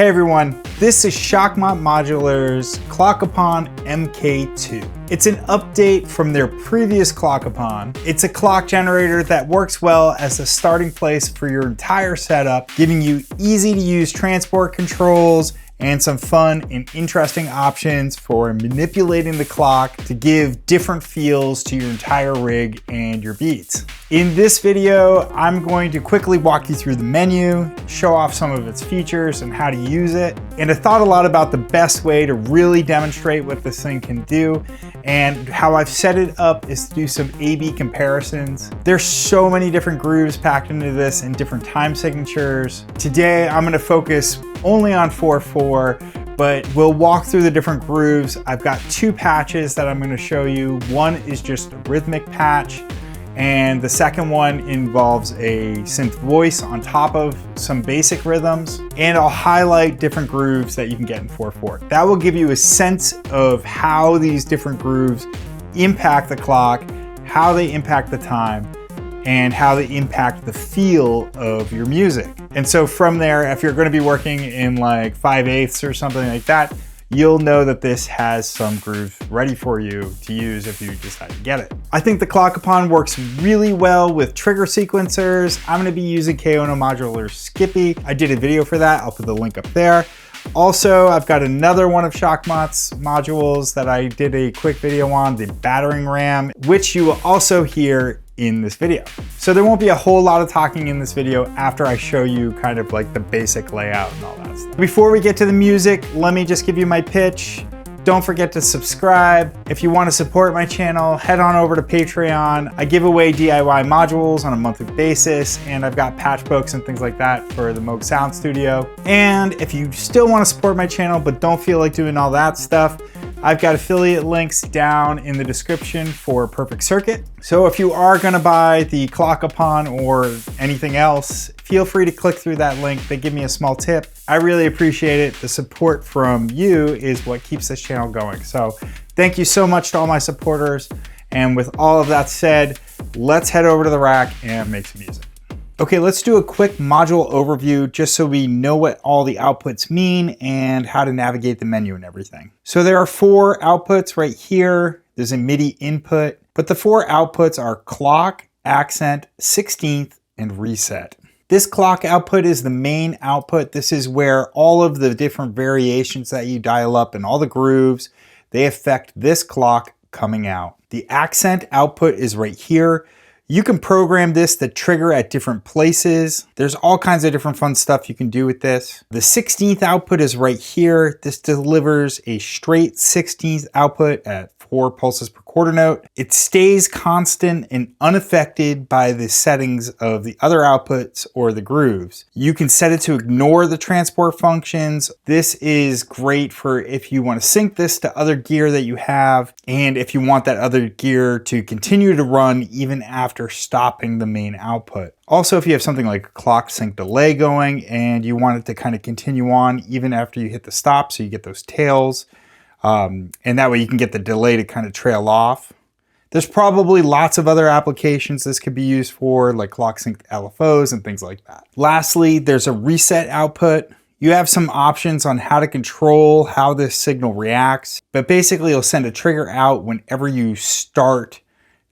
Hey everyone, this is Shakmat Modular's Clock Upon MK2. It's an update from their previous Clock Upon. It's a clock generator that works well as a starting place for your entire setup, giving you easy to use transport controls and some fun and interesting options for manipulating the clock to give different feels to your entire rig and your beats. In this video, I'm going to quickly walk you through the menu, show off some of its features and how to use it. And I thought a lot about the best way to really demonstrate what this thing can do, and how I've set it up is to do some A/B comparisons. There's so many different grooves packed into this and different time signatures. Today, I'm gonna focus only on 4/4, but we'll walk through the different grooves. I've got two patches that I'm gonna show you. One is just a rhythmic patch, and the second one involves a synth voice on top of some basic rhythms. And I'll highlight different grooves that you can get in 4/4. That will give you a sense of how these different grooves impact the clock, how they impact the time, and how they impact the feel of your music. And so from there, if you're gonna be working in like 5/8 or something like that, you'll know that this has some grooves ready for you to use if you decide to get it. I think the Clock Upon works really well with trigger sequencers. I'm gonna be using KONO Modular Skippy. I did a video for that, I'll put the link up there. Also, I've got another one of Shakmat's modules that I did a quick video on, the battering ram, which you will also hear in this video. So there won't be a whole lot of talking in this video after I show you kind of like the basic layout and all that stuff. Before we get to the music, let me just give you my pitch. Don't forget to subscribe. If you want to support my channel, head on over to Patreon. I give away DIY modules on a monthly basis, and I've got patch books and things like that for the Moog Sound Studio. And if you still want to support my channel but don't feel like doing all that stuff, I've got affiliate links down in the description for Perfect Circuit. So if you are gonna buy the Clock Upon or anything else, feel free to click through that link. They give me a small tip. I really appreciate it. The support from you is what keeps this channel going. So thank you so much to all my supporters. And with all of that said, let's head over to the rack and make some music. Okay, let's do a quick module overview just so we know what all the outputs mean and how to navigate the menu and everything. So there are 4 outputs right here. There's a MIDI input, but the 4 outputs are clock, accent, 16th, and reset. This clock output is the main output. This is where all of the different variations that you dial up and all the grooves, they affect this clock coming out. The accent output is right here. You can program this to trigger at different places. There's all kinds of different fun stuff you can do with this. The 16th output is right here. This delivers a straight 16th output at 4 pulses per quarter note. It stays constant and unaffected by the settings of the other outputs or the grooves. You can set it to ignore the transport functions. This is great for if you want to sync this to other gear that you have, and if you want that other gear to continue to run even after stopping the main output. Also, if you have something like a clock sync delay going and you want it to kind of continue on even after you hit the stop, so you get those tails, and that way you can get the delay to kind of trail off. There's probably lots of other applications this could be used for, like clock sync LFOs and things like that. Lastly, there's a reset output. You have some options on how to control how this signal reacts, but basically it'll send a trigger out whenever you start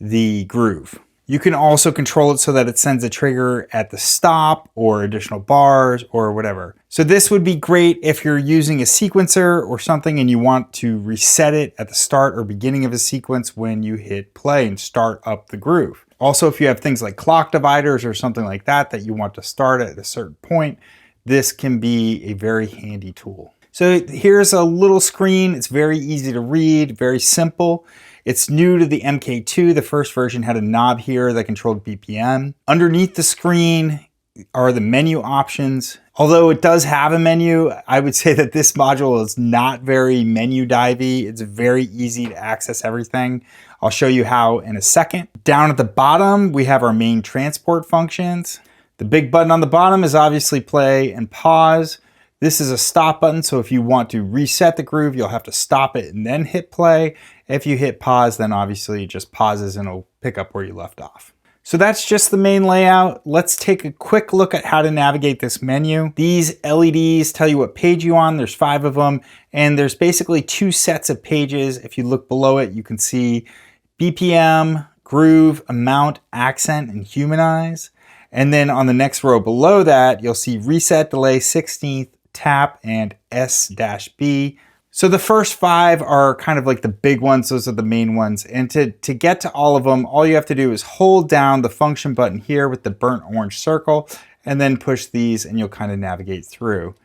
the groove. You can also control it so that it sends a trigger at the stop or additional bars or whatever. So this would be great if you're using a sequencer or something and you want to reset it at the start or beginning of a sequence when you hit play and start up the groove. Also, if you have things like clock dividers or something like that that you want to start at a certain point, this can be a very handy tool. So here's a little screen. It's very easy to read, very simple. It's new to the MK2. The first version had a knob here that controlled BPM. Underneath the screen are the menu options. Although it does have a menu, I would say that this module is not very menu divey. It's very easy to access everything. I'll show you how in a second. Down at the bottom, we have our main transport functions. The big button on the bottom is obviously play and pause. This is a stop button, so if you want to reset the groove, you'll have to stop it and then hit play. If you hit pause, then obviously it just pauses and it'll pick up where you left off. So that's just the main layout. Let's take a quick look at how to navigate this menu. These LEDs tell you what page you're on. There's 5 of them, and there's basically 2 sets of pages. If you look below it, you can see BPM, groove, amount, accent, and humanize. And then on the next row below that, you'll see reset, delay, 16th, tap, and S-B. So the first 5 are kind of like the big ones. Those are the main ones. And to get to all of them, all you have to do is hold down the function button here with the burnt orange circle, and then push these and you'll kind of navigate through.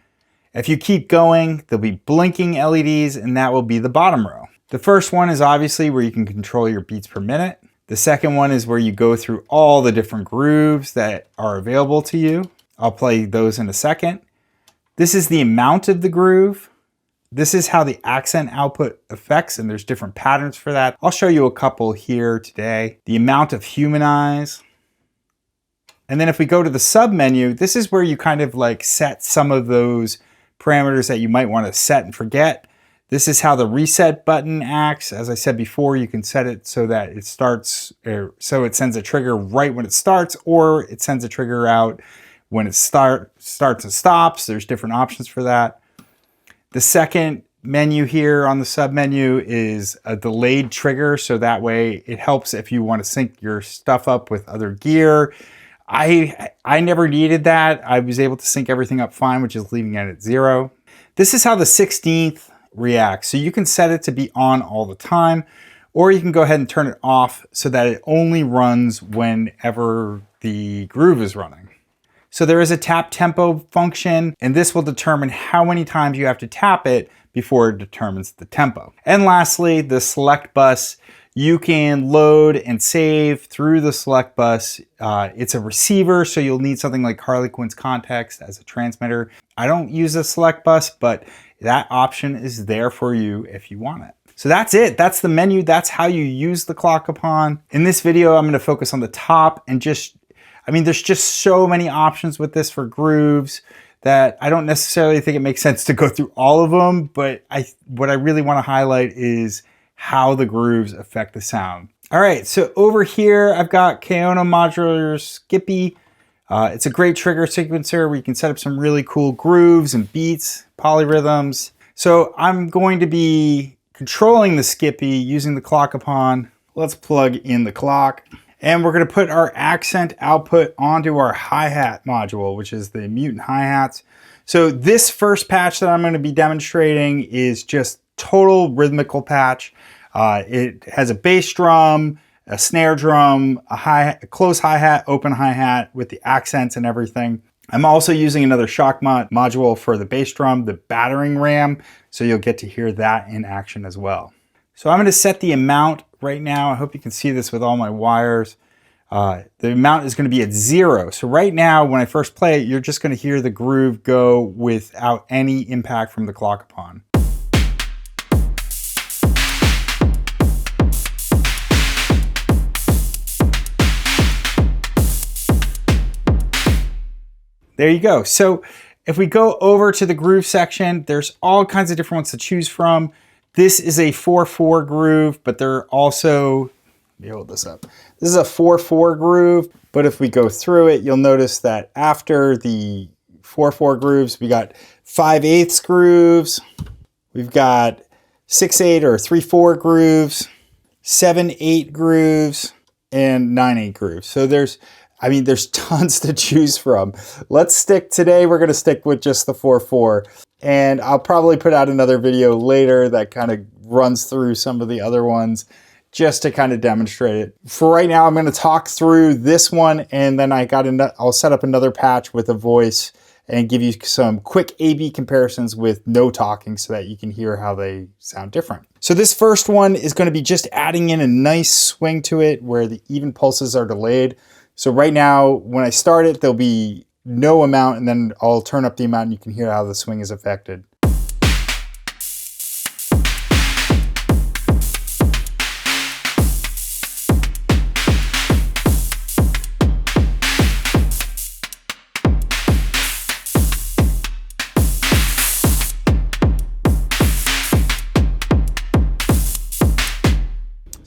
If you keep going, there'll be blinking LEDs, and that will be the bottom row. The first one is obviously where you can control your beats per minute. The second one is where you go through all the different grooves that are available to you. I'll play those in a second. This is the amount of the groove. This is how the accent output affects, and there's different patterns for that. I'll show you a couple here today. The amount of humanize. And then if we go to the sub menu, this is where you kind of like set some of those parameters that you might want to set and forget. This is how the reset button acts. As I said before, you can set it so that it starts, so it sends a trigger right when it starts, or it sends a trigger out when it starts and stops. There's different options for that. The second menu here on the sub menu is a delayed trigger. So that way it helps if you want to sync your stuff up with other gear. I never needed that. I was able to sync everything up fine, which is leaving it at 0. This is how the 16th reacts. So you can set it to be on all the time, or you can go ahead and turn it off so that it only runs whenever the groove is running. So there is a tap tempo function, and this will determine how many times you have to tap it before it determines the tempo. And lastly, the select bus. You can load and save through the select bus. It's a receiver, so you'll need something like Harlequin's context as a transmitter. I don't use a select bus, but that option is there for you if you want it. So that's it. That's the menu. That's how you use the Clock-a-Pon. In this video, I'm going to focus on the top and there's just so many options with this for grooves that I don't necessarily think it makes sense to go through all of them, but what I really want to highlight is how the grooves affect the sound. All right, so over here, I've got Kaono Modular Skippy. It's a great trigger sequencer where you can set up some really cool grooves and beats, polyrhythms. So I'm going to be controlling the Skippy using the Clock-a-Pon. Let's plug in the clock. And we're going to put our accent output onto our hi-hat module, which is the mutant hi-hats. So this first patch that I'm going to be demonstrating is just total rhythmical patch. It has a bass drum, a snare drum, a close hi-hat, open hi-hat with the accents and everything. I'm also using another Shakmat module for the bass drum, the battering ram, so you'll get to hear that in action as well. So I'm going to set the amount right now. I hope you can see this with all my wires. The amount is going to be at 0. So right now, when I first play it, you're just going to hear the groove go without any impact from the Clock-a-Pon. There you go. So if we go over to the groove section, there's all kinds of different ones to choose from. This is a 4/4 groove, but there are also, let me hold this up. This is a 4/4 groove, but if we go through it, you'll notice that after the 4/4 grooves, we got 5/8 grooves, we've got 6/8 or 3/4 grooves, 7/8 grooves, and 9/8 grooves. So there's tons to choose from. Today we're gonna stick with just the 4/4. And I'll probably put out another video later that kind of runs through some of the other ones just to kind of demonstrate it. For right now, I'm going to talk through this one, and then I'll set up another patch with a voice and give you some quick A/B comparisons with no talking so that you can hear how they sound different. So this first one is going to be just adding in a nice swing to it where the even pulses are delayed. So right now, when I start it, there'll be no amount, and then I'll turn up the amount and you can hear how the swing is affected.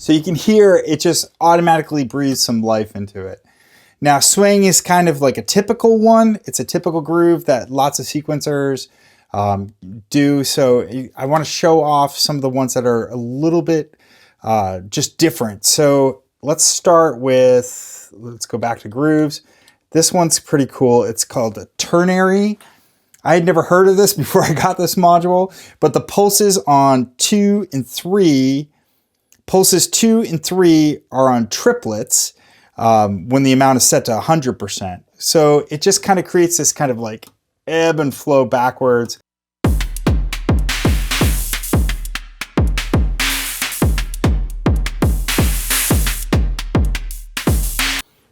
So you can hear it just automatically breathes some life into it. Now swing is kind of like a typical one. It's a typical groove that lots of sequencers do. So I want to show off some of the ones that are a little bit just different. So let's start with, let's go back to grooves. This one's pretty cool. It's called a ternary. I had never heard of this before I got this module, but the pulses on 2 and 3, pulses 2 and 3 are on triplets when the amount is set to 100%. So it just kind of creates this kind of like ebb and flow backwards.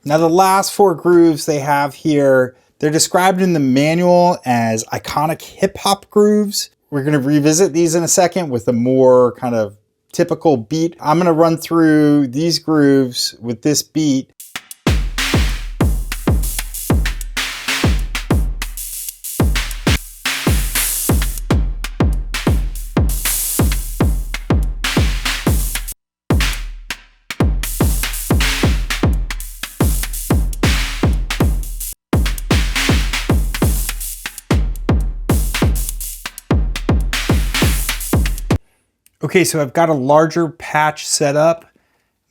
Now the last 4 grooves they have here, they're described in the manual as iconic hip hop grooves. We're gonna revisit these in a second with a more kind of typical beat. I'm gonna run through these grooves with this beat. Okay, so I've got a larger patch set up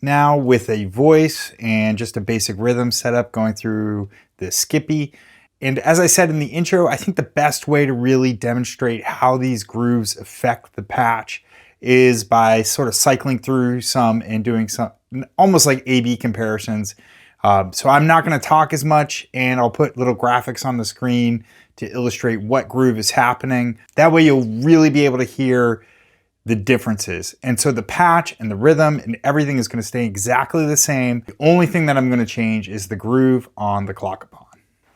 now with a voice and just a basic rhythm setup going through the Skippy. And as I said in the intro, I think the best way to really demonstrate how these grooves affect the patch is by sort of cycling through some and doing some almost like A/B comparisons. So I'm not going to talk as much, and I'll put little graphics on the screen to illustrate what groove is happening. That way you'll really be able to hear the differences. And so the patch and the rhythm and everything is going to stay exactly the same. The only thing that I'm going to change is the groove on the clock upon.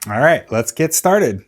All right, let's get started.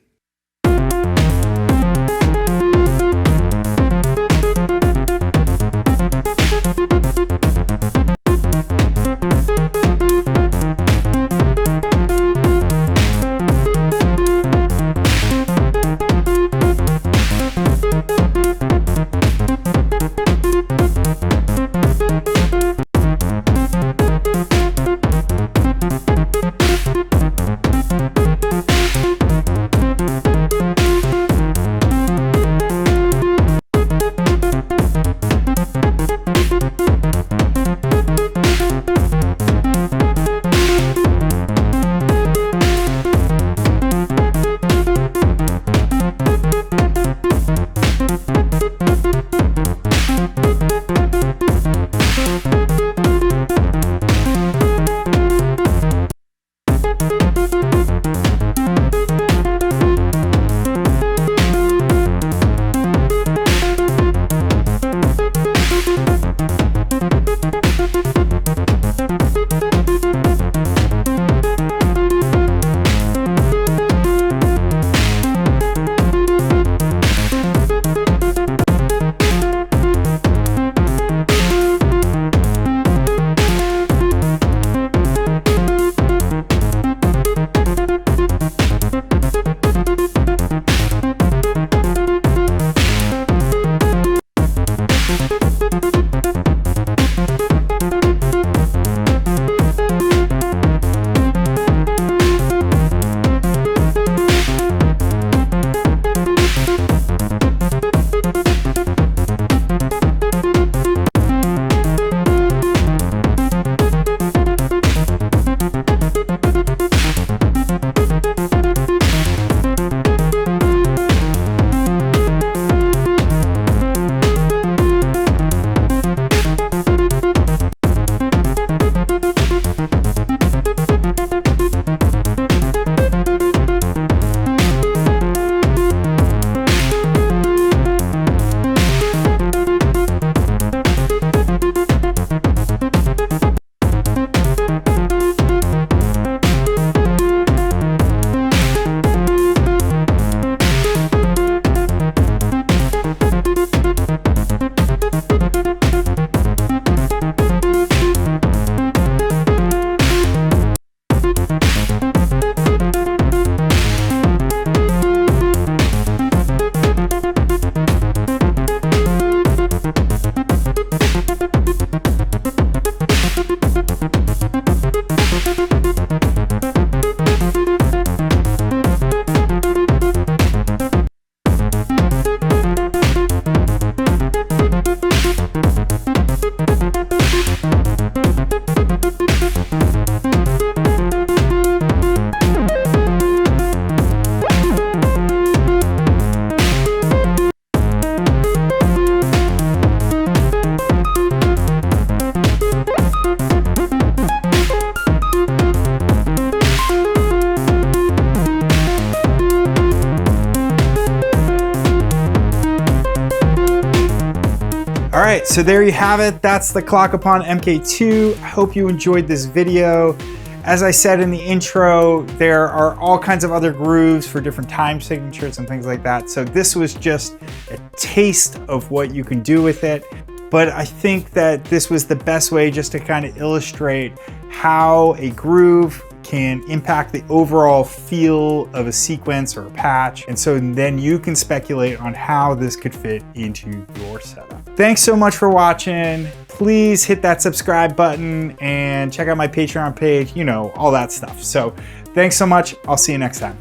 All right, so there you have it. That's the Clock Upon MK2. I hope you enjoyed this video. As I said in the intro, there are all kinds of other grooves for different time signatures and things like that. So this was just a taste of what you can do with it. But I think that this was the best way just to kind of illustrate how a groove can impact the overall feel of a sequence or a patch. And so then you can speculate on how this could fit into your setup. Thanks so much for watching. Please hit that subscribe button and check out my Patreon page, you know, all that stuff. So thanks so much. I'll see you next time.